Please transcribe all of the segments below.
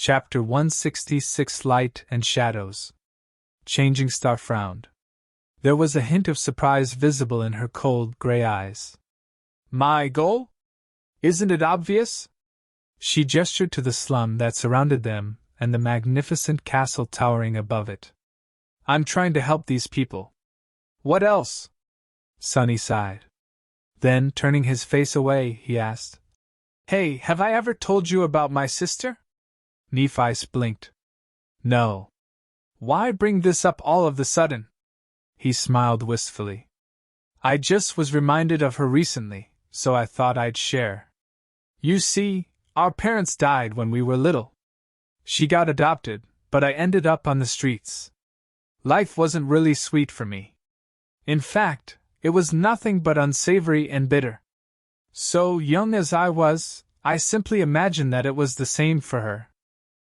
Chapter 166 Light and Shadows. Changing Star frowned. There was a hint of surprise visible in her cold, gray eyes. My goal? Isn't it obvious? She gestured to the slum that surrounded them and the magnificent castle towering above it. I'm trying to help these people. What else? Sonny sighed. Then, turning his face away, he asked, Hey, have I ever told you about my sister? Nephi blinked. No. Why bring this up all of the sudden? He smiled wistfully. I just was reminded of her recently, so I thought I'd share. You see, our parents died when we were little. She got adopted, but I ended up on the streets. Life wasn't really sweet for me. In fact, it was nothing but unsavory and bitter. So young as I was, I simply imagined that it was the same for her.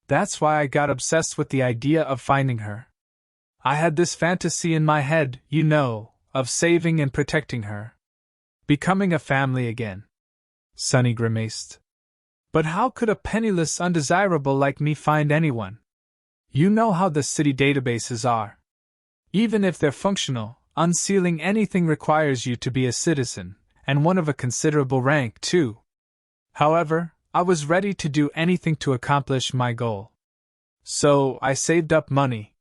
That's why I got obsessed with the idea of finding her. I had this fantasy in my head, you know, of saving and protecting her. Becoming a family again. Sonny grimaced. But how could a penniless undesirable like me find anyone? You know how the city databases are. Even if they're functional, unsealing anything requires you to be a citizen, and one of a considerable rank, too. However, I was ready to do anything to accomplish my goal. So, I saved up money.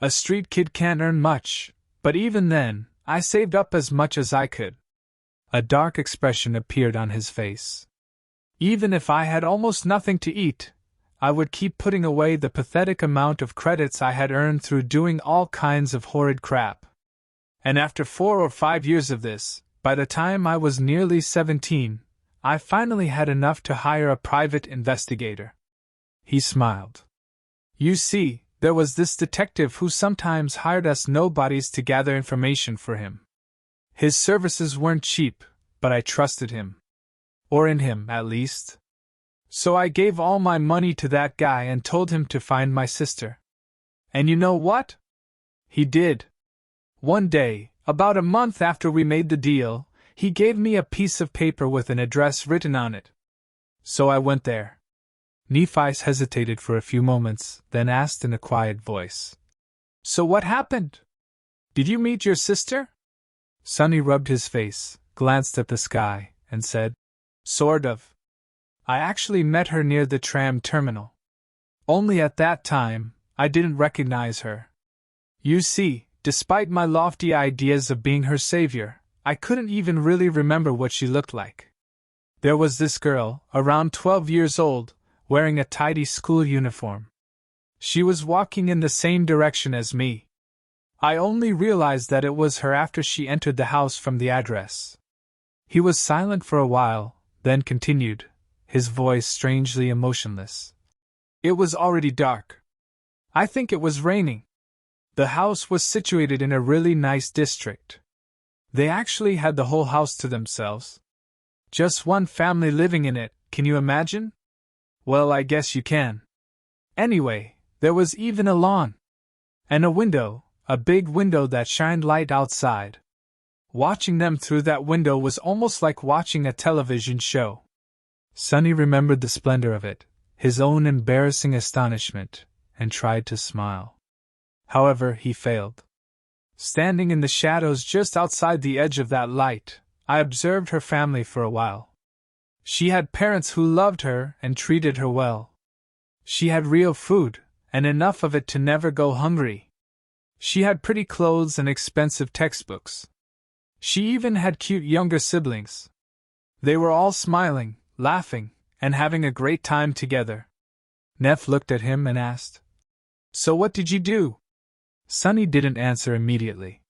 A street kid can't earn much, but even then, I saved up as much as I could. A dark expression appeared on his face. Even if I had almost nothing to eat, I would keep putting away the pathetic amount of credits I had earned through doing all kinds of horrid crap. And after 4 or 5 years of this, by the time I was nearly 17, I finally had enough to hire a private investigator. He smiled. You see, there was this detective who sometimes hired us nobodies to gather information for him. His services weren't cheap, but I trusted him. Or in him, at least. So I gave all my money to that guy and told him to find my sister. And you know what? He did. One day, about a month after we made the deal, he gave me a piece of paper with an address written on it. So I went there. Nephi hesitated for a few moments, then asked in a quiet voice. So what happened? Did you meet your sister? Sonny rubbed his face, glanced at the sky, and said, Sort of. I actually met her near the tram terminal. Only at that time, I didn't recognize her. You see, despite my lofty ideas of being her savior, I couldn't even really remember what she looked like. There was this girl, around 12 years old, wearing a tidy school uniform. She was walking in the same direction as me. I only realized that it was her after she entered the house from the address. He was silent for a while, then continued, his voice strangely emotionless. It was already dark. I think it was raining. The house was situated in a really nice district. They actually had the whole house to themselves. Just one family living in it, can you imagine? Well, I guess you can. Anyway, there was even a lawn. And a window, a big window that shined light outside. Watching them through that window was almost like watching a television show. Sonny remembered the splendor of it, his own embarrassing astonishment, and tried to smile. However, he failed. Standing in the shadows just outside the edge of that light, I observed her family for a while. She had parents who loved her and treated her well. She had real food, and enough of it to never go hungry. She had pretty clothes and expensive textbooks. She even had cute younger siblings. They were all smiling, laughing, and having a great time together. Neff looked at him and asked, So what did you do? Sonny didn't answer immediately.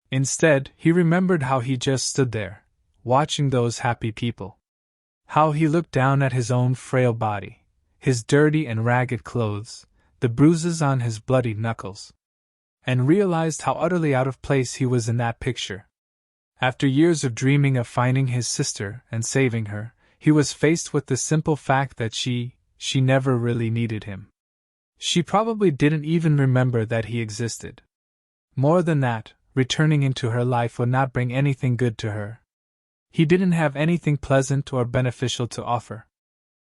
Instead, he remembered how he just stood there, watching those happy people. How he looked down at his own frail body, his dirty and ragged clothes, the bruises on his bloody knuckles, and realized how utterly out of place he was in that picture. After years of dreaming of finding his sister and saving her, he was faced with the simple fact that she never really needed him. She probably didn't even remember that he existed. More than that, returning into her life would not bring anything good to her. He didn't have anything pleasant or beneficial to offer.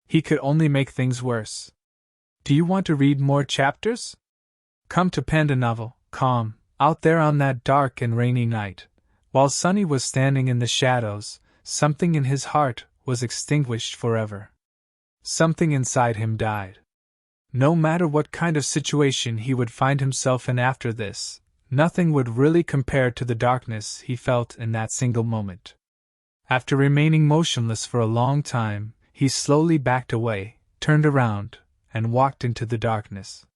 He could only make things worse. Do you want to read more chapters? Come to Panda Novel, calm, out there on that dark and rainy night. While Sunny was standing in the shadows, something in his heart was extinguished forever. Something inside him died. No matter what kind of situation he would find himself in after this, nothing would really compare to the darkness he felt in that single moment. After remaining motionless for a long time, he slowly backed away, turned around, and walked into the darkness.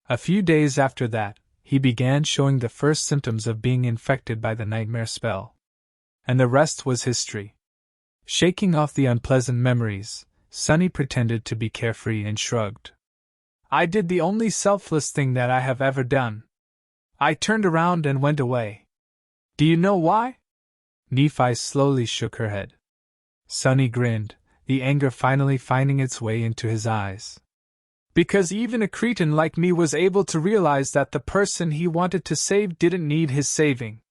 A few days after that, he began showing the first symptoms of being infected by the nightmare spell. And the rest was history. Shaking off the unpleasant memories, Sunny pretended to be carefree and shrugged. I did the only selfless thing that I have ever done. I turned around and went away. Do you know why? Nephi slowly shook her head. Sunny grinned, the anger finally finding its way into his eyes. Because even a cretin like me was able to realize that the person he wanted to save didn't need his saving.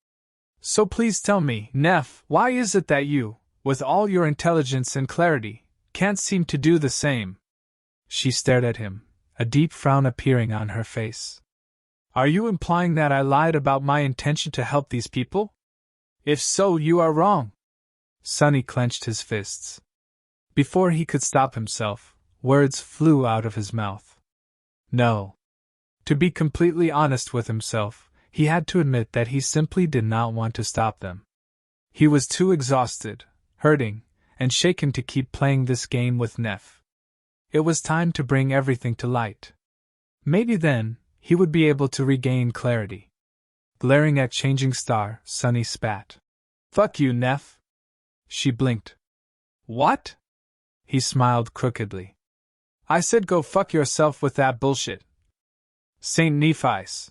So please tell me, Neff, why is it that you, with all your intelligence and clarity, can't seem to do the same? She stared at him, a deep frown appearing on her face. Are you implying that I lied about my intention to help these people? If so, you are wrong. Sunny clenched his fists. Before he could stop himself, words flew out of his mouth. No. To be completely honest with himself, he had to admit that he simply did not want to stop them. He was too exhausted, hurting, and shaken to keep playing this game with Neff. It was time to bring everything to light. Maybe then, he would be able to regain clarity. Glaring at Changing Star, Sunny spat. Fuck you, Neff. She blinked. What? He smiled crookedly. I said go fuck yourself with that bullshit. Saint Nephi's.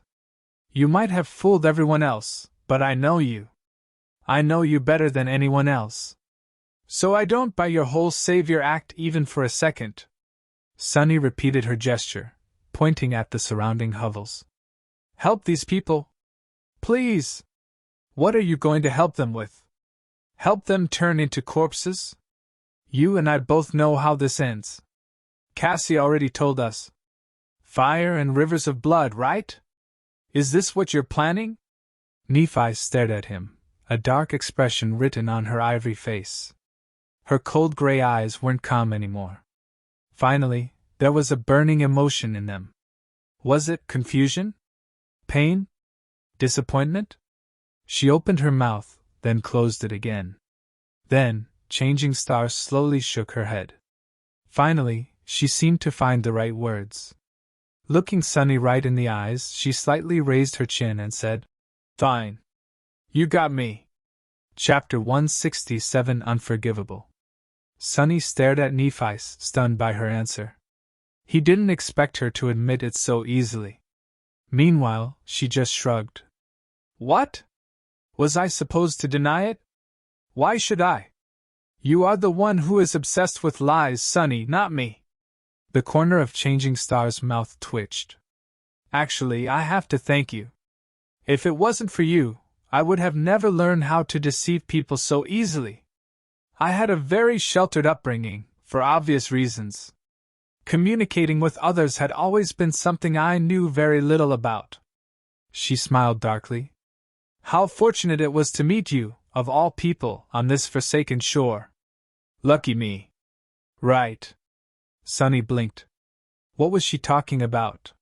You might have fooled everyone else, but I know you. I know you better than anyone else. So I don't buy your whole savior act even for a second. Sunny repeated her gesture, pointing at the surrounding hovels. Help these people. Please. What are you going to help them with? Help them turn into corpses? You and I both know how this ends. Cassie already told us. Fire and rivers of blood, right? Is this what you're planning? Nephi stared at him, a dark expression written on her ivory face. Her cold gray eyes weren't calm anymore. Finally, there was a burning emotion in them. Was it confusion? Pain? Disappointment? She opened her mouth, then closed it again. Then, Changing Star slowly shook her head. Finally, she seemed to find the right words. Looking Sunny right in the eyes, she slightly raised her chin and said, Fine. You got me. Chapter 167 Unforgivable. Sunny stared at Nephi, stunned by her answer. He didn't expect her to admit it so easily. Meanwhile, she just shrugged. What? Was I supposed to deny it? Why should I? You are the one who is obsessed with lies, Sunny, not me. The corner of Changing Star's mouth twitched. Actually, I have to thank you. If it wasn't for you, I would have never learned how to deceive people so easily. I had a very sheltered upbringing, for obvious reasons. Communicating with others had always been something I knew very little about. She smiled darkly. How fortunate it was to meet you, of all people, on this forsaken shore. Lucky me. Right. Sunny blinked. What was she talking about?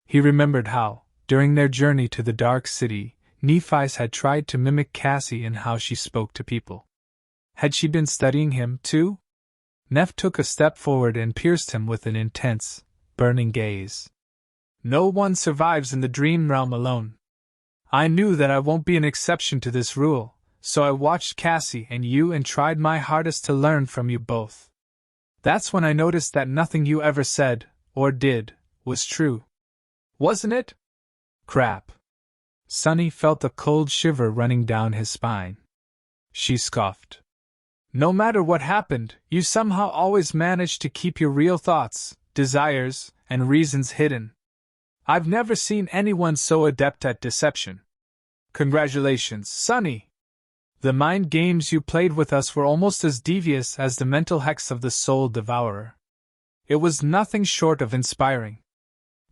He remembered how, during their journey to the Dark City, Nephi had tried to mimic Cassie in how she spoke to people. Had she been studying him, too? Neff took a step forward and pierced him with an intense, burning gaze. No one survives in the dream realm alone. I knew that I won't be an exception to this rule, so I watched Cassie and you and tried my hardest to learn from you both. That's when I noticed that nothing you ever said, or did, was true. Wasn't it? Crap. Sunny felt a cold shiver running down his spine. She scoffed. No matter what happened, you somehow always managed to keep your real thoughts, desires, and reasons hidden. I've never seen anyone so adept at deception. Congratulations, Sunny! The mind games you played with us were almost as devious as the mental hex of the Soul Devourer. It was nothing short of inspiring.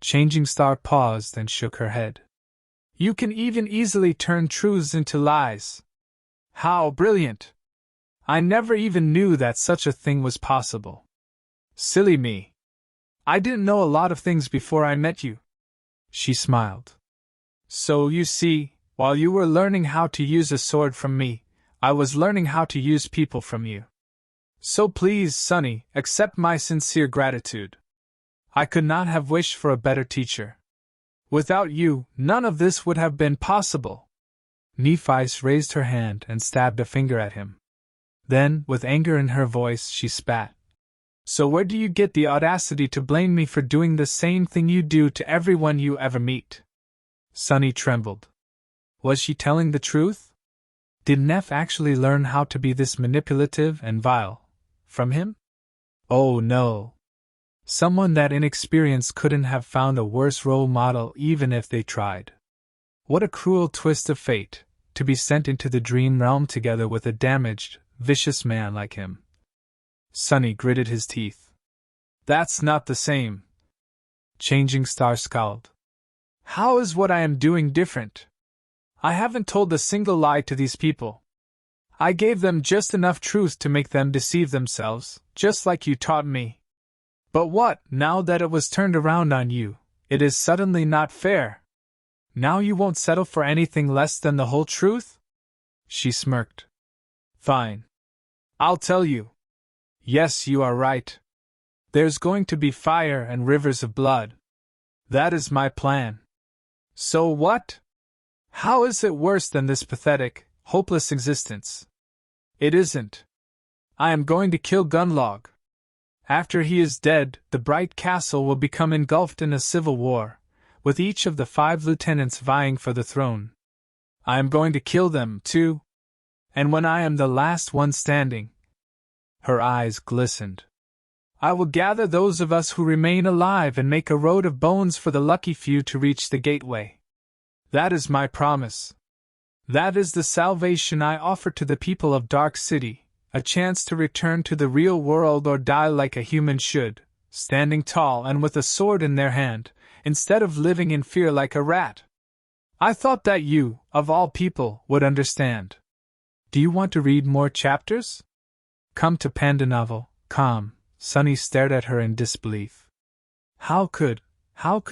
Changing Star paused and shook her head. You can even easily turn truths into lies. How brilliant! I never even knew that such a thing was possible. Silly me. I didn't know a lot of things before I met you. She smiled. So you see, while you were learning how to use a sword from me, I was learning how to use people from you. So please, Sunny, accept my sincere gratitude. I could not have wished for a better teacher. Without you, none of this would have been possible. Nephi's raised her hand and stabbed a finger at him. Then, with anger in her voice, she spat. So where do you get the audacity to blame me for doing the same thing you do to everyone you ever meet? Sunny trembled. Was she telling the truth? Did Neph actually learn how to be this manipulative and vile? From him? Oh no. Someone that inexperienced couldn't have found a worse role model even if they tried. What a cruel twist of fate, to be sent into the dream realm together with a damaged, vicious man like him. Sunny gritted his teeth. That's not the same. Changing Star scowled. How is what I am doing different? I haven't told a single lie to these people. I gave them just enough truth to make them deceive themselves, just like you taught me. But what, now that it was turned around on you, it is suddenly not fair? Now you won't settle for anything less than the whole truth? She smirked. Fine. I'll tell you. Yes, you are right. There's going to be fire and rivers of blood. That is my plan. So what? How is it worse than this pathetic, hopeless existence? It isn't. I am going to kill Gunlog. After he is dead, the Bright Castle will become engulfed in a civil war, with each of the 5 lieutenants vying for the throne. I am going to kill them, too. And when I am the last one standing... Her eyes glistened. I will gather those of us who remain alive and make a road of bones for the lucky few to reach the gateway. That is my promise. That is the salvation I offer to the people of Dark City. A chance to return to the real world or die like a human should, standing tall and with a sword in their hand, instead of living in fear like a rat. I thought that you, of all people, would understand. Do you want to read more chapters? Come to Panda Novel, com. Sunny stared at her in disbelief. How could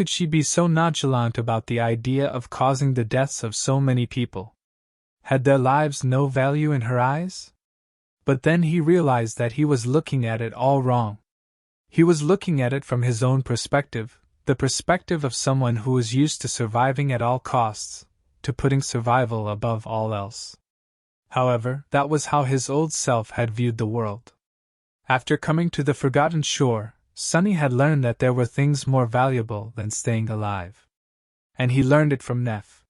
she be so nonchalant about the idea of causing the deaths of so many people? Had their lives no value in her eyes? But then he realized that he was looking at it all wrong. He was looking at it from his own perspective, the perspective of someone who was used to surviving at all costs, to putting survival above all else. However, that was how his old self had viewed the world. After coming to the Forgotten Shore, Sunny had learned that there were things more valuable than staying alive. And he learned it from Neph.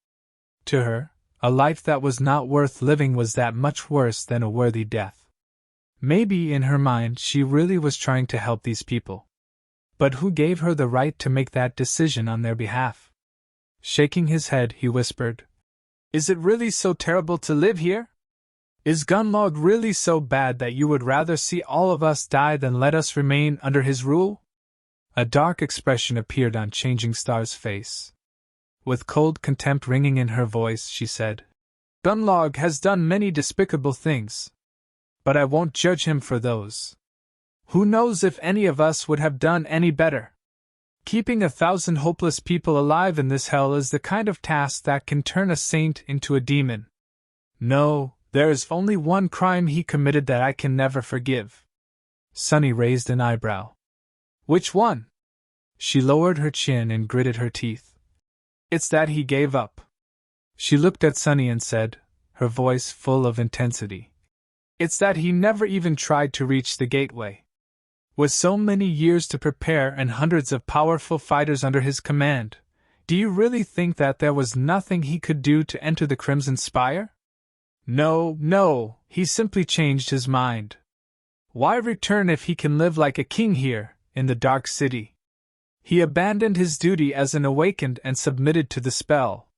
To her, a life that was not worth living was that much worse than a worthy death. Maybe in her mind she really was trying to help these people. But who gave her the right to make that decision on their behalf? Shaking his head, he whispered, Is it really so terrible to live here? Is Gunlog really so bad that you would rather see all of us die than let us remain under his rule? A dark expression appeared on Changing Star's face. With cold contempt ringing in her voice, she said, Gunlog has done many despicable things. But I won't judge him for those. Who knows if any of us would have done any better? Keeping 1,000 hopeless people alive in this hell is the kind of task that can turn a saint into a demon. No, there is only one crime he committed that I can never forgive. Sunny raised an eyebrow. Which one? She lowered her chin and gritted her teeth. It's that he gave up. She looked at Sunny and said, her voice full of intensity. It's that he never even tried to reach the gateway. With so many years to prepare and hundreds of powerful fighters under his command, do you really think that there was nothing he could do to enter the Crimson Spire? No, he simply changed his mind. Why return if he can live like a king here, in the Dark City? He abandoned his duty as an awakened and submitted to the spell.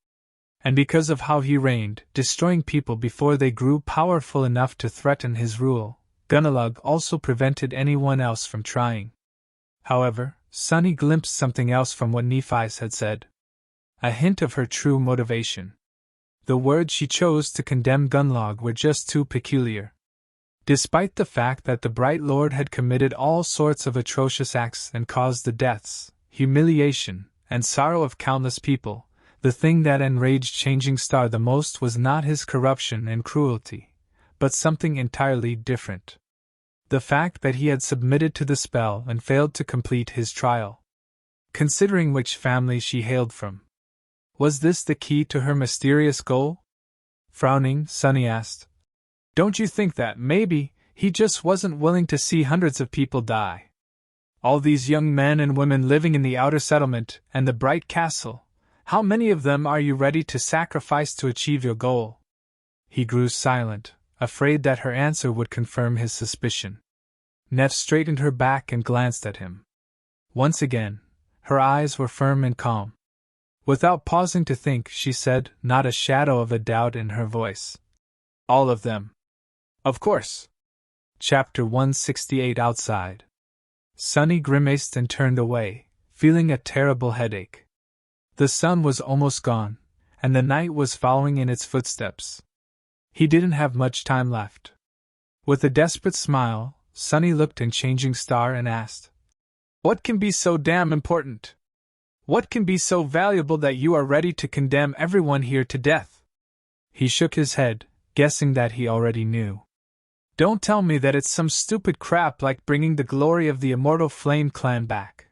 And because of how he reigned, destroying people before they grew powerful enough to threaten his rule, Gunalug also prevented anyone else from trying. However, Sunny glimpsed something else from what Nephi had said. A hint of her true motivation. The words she chose to condemn Gunnlaug were just too peculiar. Despite the fact that the Bright Lord had committed all sorts of atrocious acts and caused the deaths, humiliation, and sorrow of countless people, the thing that enraged Changing Star the most was not his corruption and cruelty, but something entirely different. The fact that he had submitted to the spell and failed to complete his trial. Considering which family she hailed from. Was this the key to her mysterious goal? Frowning, Sunny asked, "Don't you think that, maybe, he just wasn't willing to see hundreds of people die? All these young men and women living in the outer settlement and the Bright Castle, how many of them are you ready to sacrifice to achieve your goal?" He grew silent, afraid that her answer would confirm his suspicion. Neff straightened her back and glanced at him. Once again, her eyes were firm and calm. Without pausing to think, she said, not a shadow of a doubt in her voice, "All of them. Of course." Chapter 168 Outside. Sunny grimaced and turned away, feeling a terrible headache. The sun was almost gone, and the night was following in its footsteps. He didn't have much time left. With a desperate smile, Sunny looked in Changing Star and asked, "What can be so damn important? What can be so valuable that you are ready to condemn everyone here to death?" He shook his head, guessing that he already knew. "Don't tell me that it's some stupid crap like bringing the glory of the immortal Flame Clan back.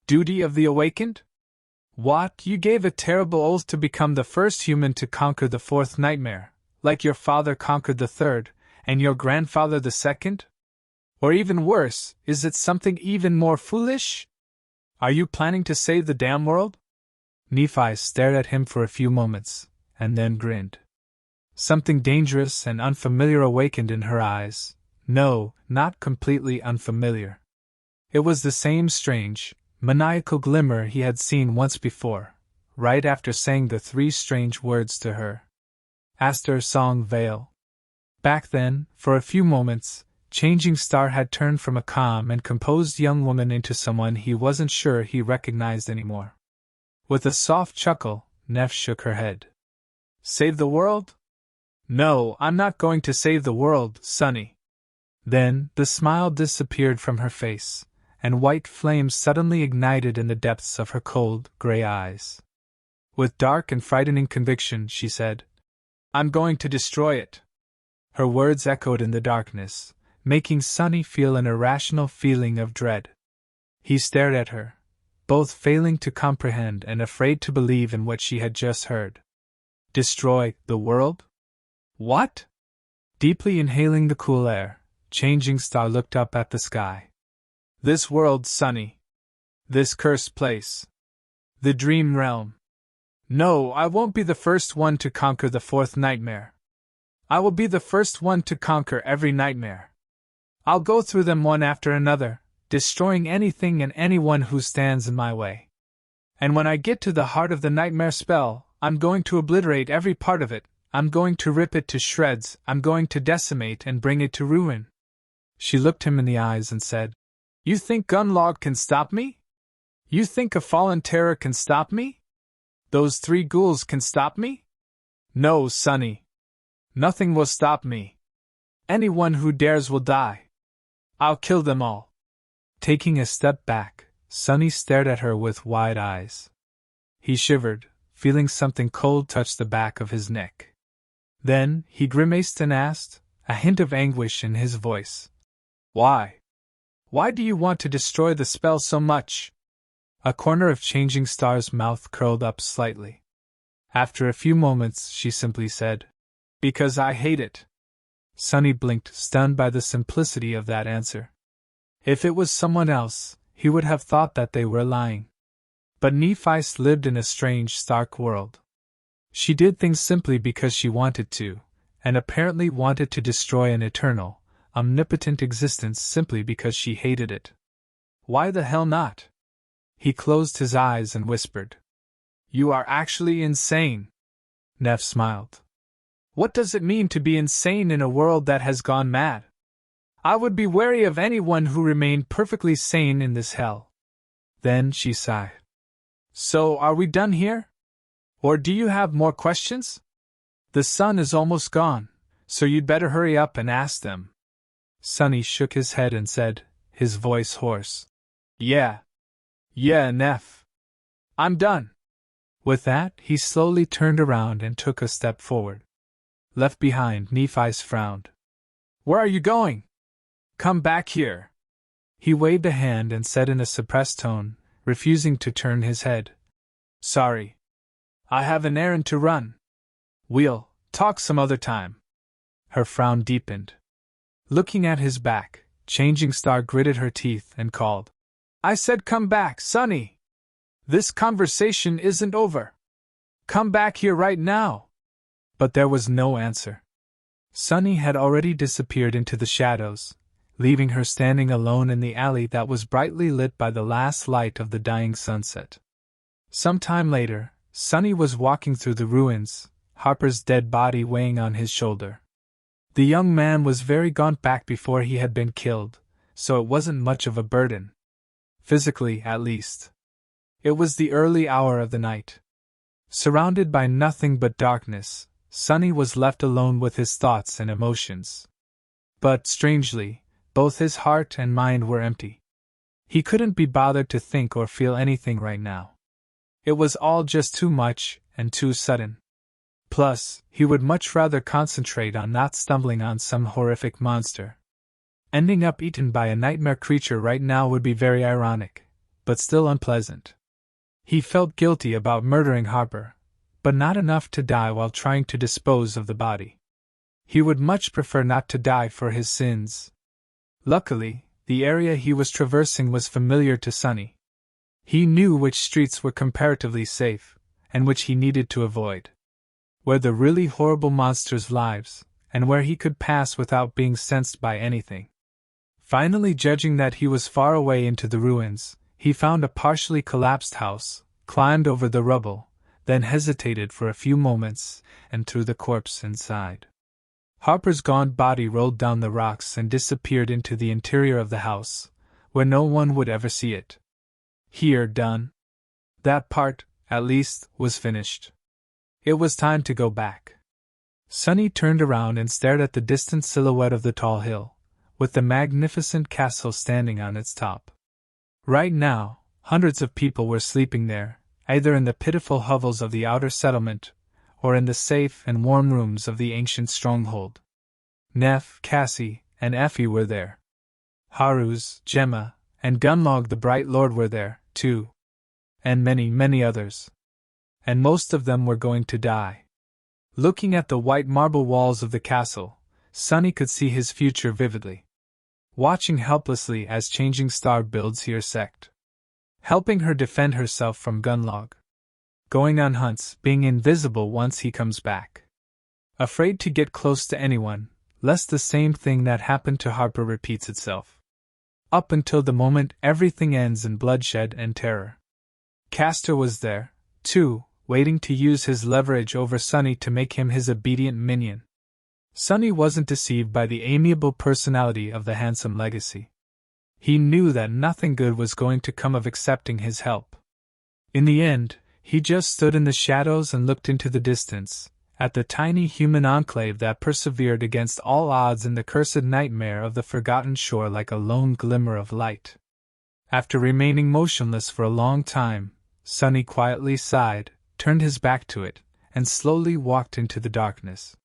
Duty of the Awakened? What, you gave a terrible oath to become the first human to conquer the fourth nightmare, like your father conquered the third, and your grandfather the second? Or even worse, is it something even more foolish? Are you planning to save the damn world?" Nephi stared at him for a few moments, and then grinned. Something dangerous and unfamiliar awakened in her eyes. No, not completely unfamiliar. It was the same strange, maniacal glimmer he had seen once before, right after saying the three strange words to her. Aster Song Vale. Back then, for a few moments, Changing Star had turned from a calm and composed young woman into someone he wasn't sure he recognized anymore. With a soft chuckle, Neff shook her head. "Save the world? No, I'm not going to save the world, Sunny." Then, the smile disappeared from her face, and white flames suddenly ignited in the depths of her cold, gray eyes. With dark and frightening conviction, she said, "I'm going to destroy it." Her words echoed in the darkness, making Sunny feel an irrational feeling of dread. He stared at her, both failing to comprehend and afraid to believe in what she had just heard. Destroy the world? What? Deeply inhaling the cool air, Changing Star looked up at the sky. "This world, Sunny. This cursed place. The dream realm. No, I won't be the first one to conquer the fourth nightmare. I will be the first one to conquer every nightmare. I'll go through them one after another, destroying anything and anyone who stands in my way. And when I get to the heart of the nightmare spell, I'm going to obliterate every part of it. I'm going to rip it to shreds. I'm going to decimate and bring it to ruin." She looked him in the eyes and said, "You think Gunnlaug can stop me? You think a fallen terror can stop me? Those three ghouls can stop me? No, Sunny. Nothing will stop me. Anyone who dares will die. I'll kill them all." Taking a step back, Sunny stared at her with wide eyes. He shivered, feeling something cold touch the back of his neck. Then, he grimaced and asked, a hint of anguish in his voice, "Why? Why do you want to destroy the spell so much?" A corner of Changing Star's mouth curled up slightly. After a few moments, she simply said, "Because I hate it." Sunny blinked, stunned by the simplicity of that answer. If it was someone else, he would have thought that they were lying. But Nephi lived in a strange, stark world. She did things simply because she wanted to, and apparently wanted to destroy an eternal, omnipotent existence simply because she hated it. Why the hell not? He closed his eyes and whispered, "You are actually insane." Neff smiled. "What does it mean to be insane in a world that has gone mad?" I would be wary of anyone who remained perfectly sane in this hell. Then she sighed. So, are we done here? Or do you have more questions? The sun is almost gone, so you'd better hurry up and ask them. Sonny shook his head and said, his voice hoarse. Yeah, Neff. I'm done. With that, he slowly turned around and took a step forward. Left behind, Nephi's frowned. Where are you going? Come back here. He waved a hand and said in a suppressed tone, refusing to turn his head. Sorry. I have an errand to run. We'll talk some other time. Her frown deepened. Looking at his back, Changing Star gritted her teeth and called. I said come back, Sonny! This conversation isn't over. Come back here right now! But there was no answer. Sonny had already disappeared into the shadows, leaving her standing alone in the alley that was brightly lit by the last light of the dying sunset. Some time later, Sonny was walking through the ruins, Harper's dead body weighing on his shoulder. The young man was very gaunt back before he had been killed, so it wasn't much of a burden. Physically, at least. It was the early hour of the night. Surrounded by nothing but darkness, Sonny was left alone with his thoughts and emotions. But, strangely, both his heart and mind were empty. He couldn't be bothered to think or feel anything right now. It was all just too much, and too sudden. Plus, he would much rather concentrate on not stumbling on some horrific monster. Ending up eaten by a nightmare creature right now would be very ironic, but still unpleasant. He felt guilty about murdering Harper, but not enough to die while trying to dispose of the body. He would much prefer not to die for his sins. Luckily, the area he was traversing was familiar to Sonny. He knew which streets were comparatively safe, and which he needed to avoid. Where the really horrible monsters' lives, and where he could pass without being sensed by anything. Finally, judging that he was far away into the ruins, he found a partially collapsed house, climbed over the rubble, then hesitated for a few moments, and threw the corpse inside. Harper's gaunt body rolled down the rocks and disappeared into the interior of the house, where no one would ever see it. Here done. That part, at least, was finished. It was time to go back. Sonny turned around and stared at the distant silhouette of the tall hill, with the magnificent castle standing on its top. Right now, hundreds of people were sleeping there, either in the pitiful hovels of the outer settlement, or in the safe and warm rooms of the ancient stronghold. Neff, Cassie, and Effie were there. Haruz, Gemma, and Gunlog the Bright Lord were there, too. And many, many others. And most of them were going to die. Looking at the white marble walls of the castle, Sonny could see his future vividly. Watching helplessly as Changing Star builds her sect. Helping her defend herself from Gunlog. Going on hunts, being invisible once he comes back. Afraid to get close to anyone, lest the same thing that happened to Harper repeats itself. Up until the moment everything ends in bloodshed and terror. Castor was there, too, waiting to use his leverage over Sonny to make him his obedient minion. Sonny wasn't deceived by the amiable personality of the handsome Legacy. He knew that nothing good was going to come of accepting his help. In the end, he just stood in the shadows and looked into the distance, at the tiny human enclave that persevered against all odds in the cursed nightmare of the forgotten shore like a lone glimmer of light. After remaining motionless for a long time, Sonny quietly sighed, turned his back to it, and slowly walked into the darkness.